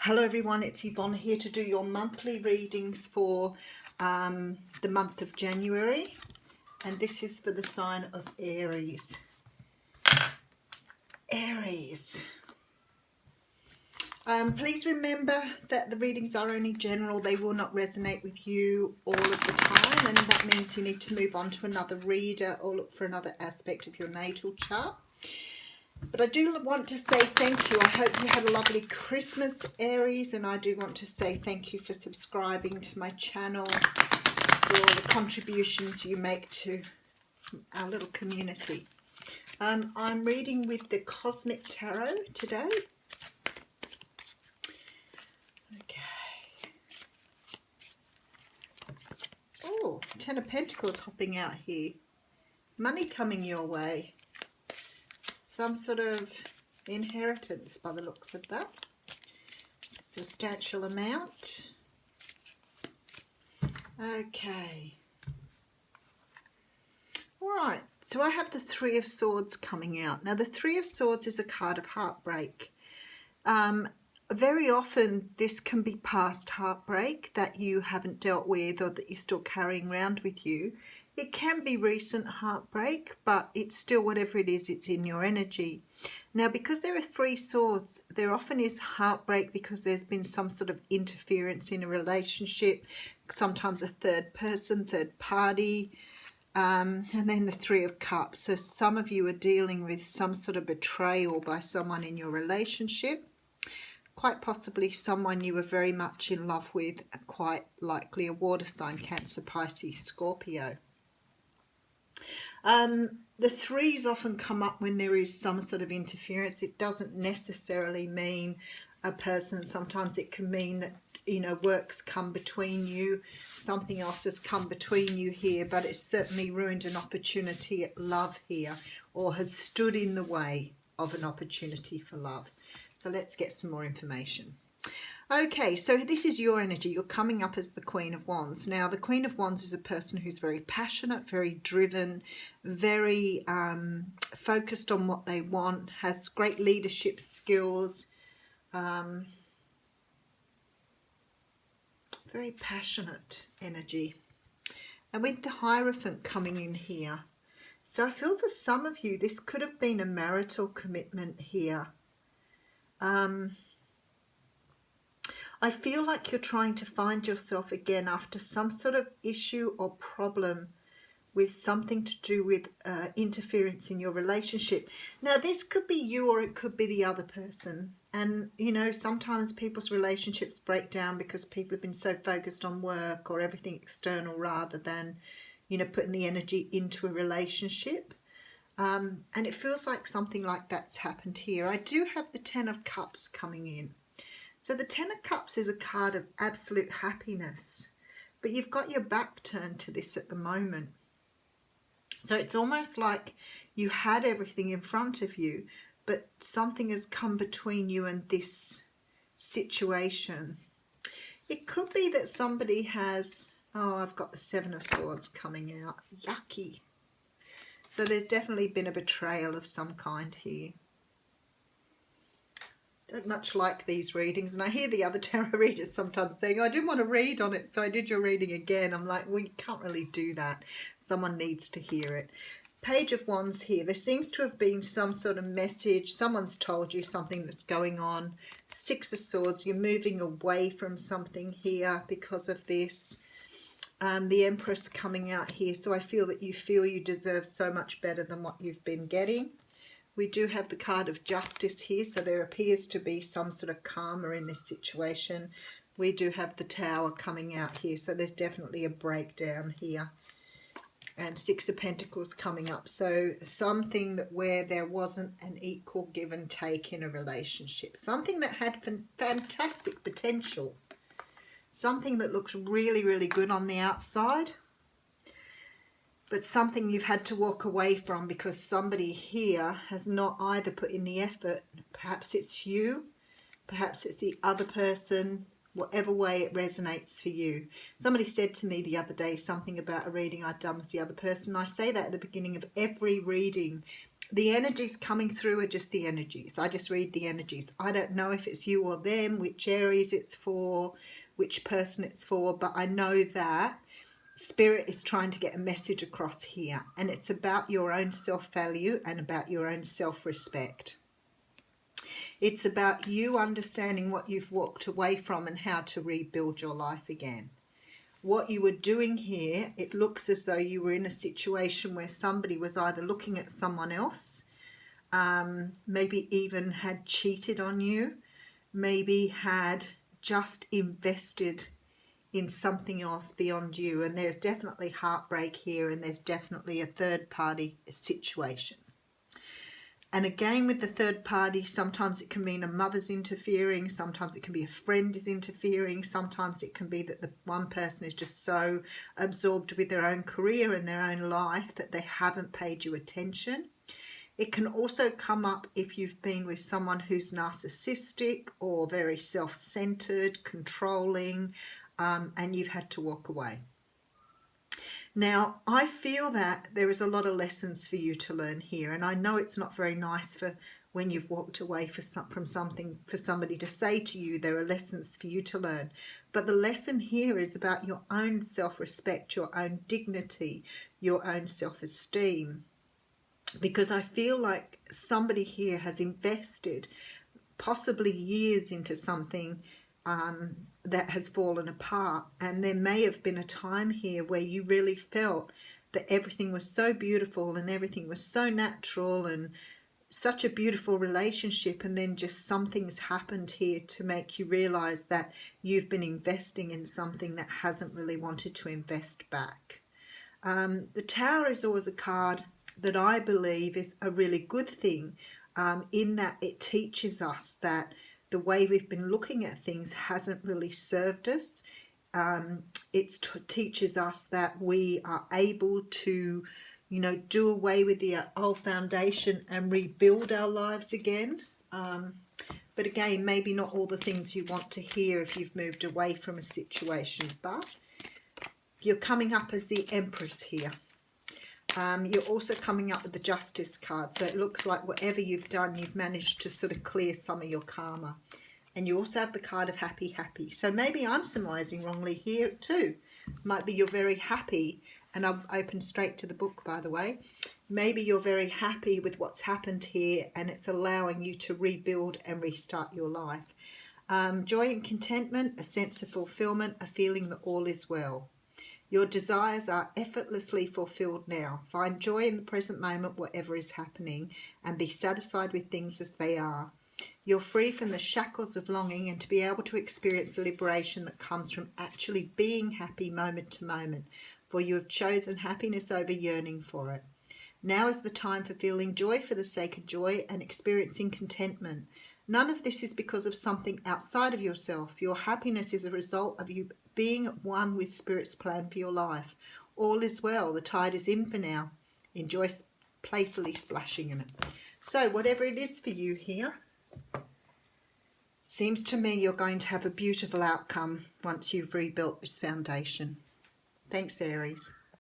Hello everyone, it's Yvonne here to do your monthly readings for the month of January, and this is for the sign of Aries. Aries. Please remember that the readings are only general. They will not resonate with you all of the time, and that means you need to move on to another reader or look for another aspect of your natal chart. But I do want to say thank you. I hope you had a lovely Christmas, Aries, and I do want to say thank you for subscribing to my channel, for all the contributions you make to our little community. I'm reading with the Cosmic Tarot today. Okay. Oh, Ten of Pentacles hopping out here. Money coming your way. Some sort of inheritance by the looks of that. Substantial amount. Okay. Alright, so I have the Three of Swords coming out. Now the Three of Swords is a card of heartbreak. Very often this can be past heartbreak that you haven't dealt with or that you're still carrying around with you. It can be recent heartbreak, but it's still whatever it is, it's in your energy. Now, because there are three swords, there often is heartbreak because there's been some sort of interference in a relationship, sometimes a third person, third party, and then the Three of Cups. So some of you are dealing with some sort of betrayal by someone in your relationship. Quite possibly someone you were very much in love with, quite likely a water sign, Cancer, Pisces, Scorpio. The threes often come up when there is some sort of interference. It doesn't necessarily mean a person. Sometimes it can mean that, you know, work's come between you. Something else has come between you here, but it's certainly ruined an opportunity at love here, or has stood in the way of an opportunity for love. So let's get some more information. Okay, so this is your energy. You're coming up as the Queen of Wands. Now, the Queen of Wands is a person who's very passionate, very driven, very focused on what they want, has great leadership skills, very passionate energy. And with the Hierophant coming in here, so I feel for some of you, this could have been a marital commitment here. I feel like you're trying to find yourself again after some sort of issue or problem with something to do with interference in your relationship. Now, this could be you or it could be the other person. And, you know, sometimes people's relationships break down because people have been so focused on work or everything external rather than, you know, putting the energy into a relationship. And it feels like something like that's happened here. I do have the Ten of Cups coming in. So the Ten of Cups is a card of absolute happiness, but you've got your back turned to this at the moment. So it's almost like you had everything in front of you, but something has come between you and this situation. It could be that somebody has, oh, I've got the Seven of Swords coming out. Yucky. So there's definitely been a betrayal of some kind here. Don't much like these readings, and I hear the other tarot readers sometimes saying, oh, I didn't want to read on it, so I did your reading again. I'm like, well, you can't really do that. Someone needs to hear it. Page of Wands here. There seems to have been some sort of message. Someone's told you something that's going on. Six of Swords. You're moving away from something here because of this. The Empress coming out here. So I feel that you deserve so much better than what you've been getting. We do have the card of Justice here, so there appears to be some sort of karma in this situation. We do have the Tower coming out here, so there's definitely a breakdown here. And Six of Pentacles coming up, so something that where there wasn't an equal give and take in a relationship. Something that had fantastic potential. Something that looks really, really good on the outside. But something you've had to walk away from because somebody here has not either put in the effort. Perhaps it's you, perhaps it's the other person, whatever way it resonates for you. Somebody said to me the other day something about a reading I'd done with the other person. I say that at the beginning of every reading The energies coming through are just the energies. I just read the energies. I don't know if it's you or them, which Aries it's for, which person it's for, but I know that Spirit is trying to get a message across here, and it's about your own self-value and about your own self-respect. It's about you understanding what you've walked away from and how to rebuild your life again. What you were doing here, it looks as though you were in a situation where somebody was either looking at someone else, maybe even had cheated on you, maybe had just invested in something else beyond you, and there's definitely heartbreak here, and there's definitely a third party situation. And again, with the third party, sometimes it can mean a mother's interfering, sometimes it can be a friend is interfering, sometimes it can be that the one person is just so absorbed with their own career and their own life that they haven't paid you attention. It can also come up if you've been with someone who's narcissistic or very self-centered, controlling, and you've had to walk away. Now, I feel that there is a lot of lessons for you to learn here, and I know it's not very nice for when you've walked away from something for somebody to say to you there are lessons for you to learn. But the lesson here is about your own self-respect, your own dignity, your own self-esteem. Because I feel like somebody here has invested possibly years into something that has fallen apart, and there may have been a time here where you really felt that everything was so beautiful and everything was so natural and such a beautiful relationship, and then just something's happened here to make you realize that you've been investing in something that hasn't really wanted to invest back. The Tower is always a card that I believe is a really good thing, in that it teaches us that the way we've been looking at things hasn't really served us. It teaches us that we are able to, do away with the old foundation and rebuild our lives again. But again, maybe not all the things you want to hear if you've moved away from a situation, but you're coming up as the Empress here. You're also coming up with the Justice card, so it looks like whatever you've done, you've managed to sort of clear some of your karma. And you also have the card of happy, happy. So maybe I'm summarising wrongly here too. Might be you're very happy, and I've opened straight to the book, by the way. Maybe you're very happy with what's happened here, and it's allowing you to rebuild and restart your life. Joy and contentment, a sense of fulfillment, a feeling that all is well. Your desires are effortlessly fulfilled now. Find joy in the present moment, whatever is happening, and be satisfied with things as they are. You're free from the shackles of longing, and to be able to experience the liberation that comes from actually being happy moment to moment, for you have chosen happiness over yearning for it. Now is the time for feeling joy for the sake of joy and experiencing contentment. None of this is because of something outside of yourself. Your happiness is a result of you being at one with Spirit's plan for your life. All is well. The tide is in for now. Enjoy playfully splashing in it. So whatever it is for you here, seems to me you're going to have a beautiful outcome once you've rebuilt this foundation. Thanks, Aries.